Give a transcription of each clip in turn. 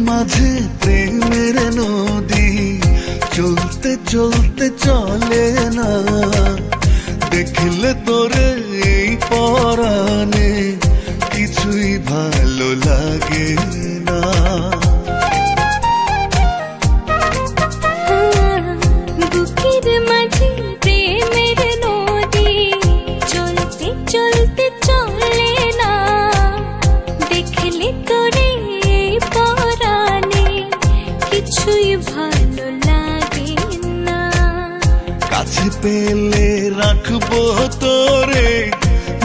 মাঝে প্রেমের নদী চলতে চলতে চলে না, দেখলে তোরে এই পরাণে কিছুই ভালো লাগে না। বুকের মাঝে প্রেমের নদী চলতে চলতে চলে না, দেখলে তোরে এই পরাণে কিছুই ভালো লাগে না। কাছে পেলে রাখবো তোরে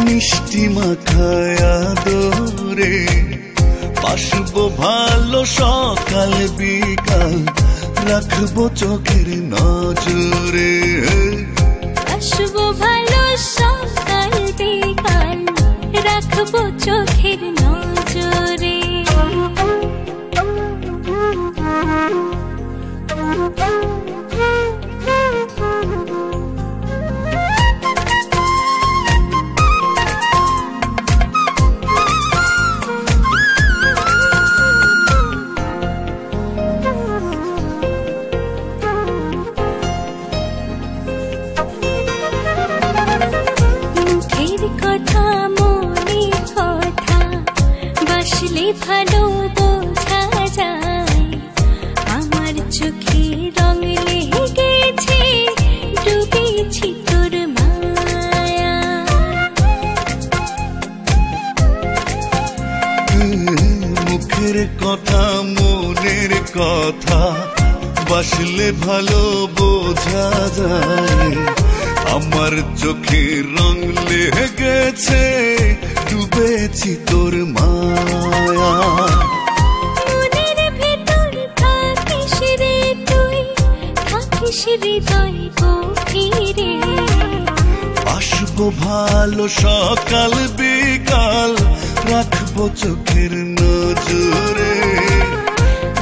মিষ্টি মাখায়া দোরে, বাসবো ভালো সকাল বিকাল রাখবো চোখের নজরে। বাসবো ভালো সকাল বিকাল রাখবো চোখের নজরে। কথা মনে কথা বাসলে ভালো বোঝা যায়, আমার চোখে রং লেগেছে ডুবেছি তোর মায়া। মুখের কথা মনের কথা বাসলে ভালো বোঝা যায়, আমার চোখে রং লেগেছে ডুবেছি তোর মায়া। মনের ভেতর থাকিস রে তুই, থাকিস হৃদয় গভীরে, বাসবো ভালো সকাল বিকাল রাখবো চোখের নজরে।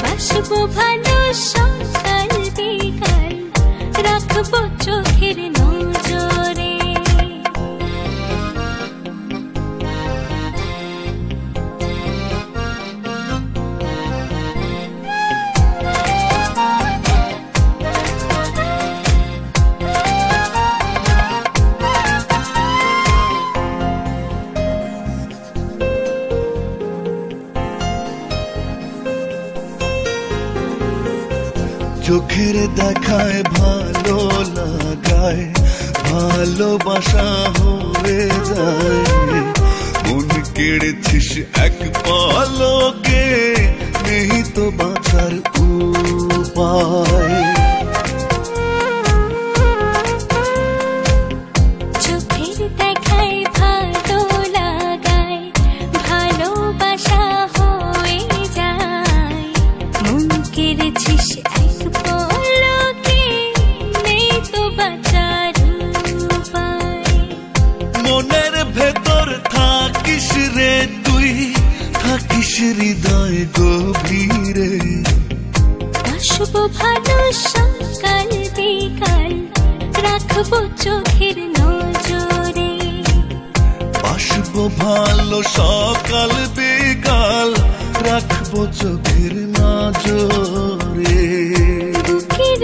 বাসবো ভালো সকাল বিকাল রাখবো চোখের নজরে। চোখের দেখায় ভালো লাগায় ভালোবাসা হয়ে যায়, মন কেড়েছিস এক পলকে নেই তো বাঁচার উপায়। চোখের দেখায় ভালো লাগায় ভালোবাসা হয়ে যায়, মন কেড়েছিস এক পলকে নেই তো বাঁচার উপায়। মনের ভেতর থাকিস রে তুই, থাকিস হৃদয় গভীরে, বাসবো ভালো সকাল বিকাল রাখবো চোখের নজরে। বাসবো ভালো সকাল বিকাল রাখবো চোখের নজরে। বুকের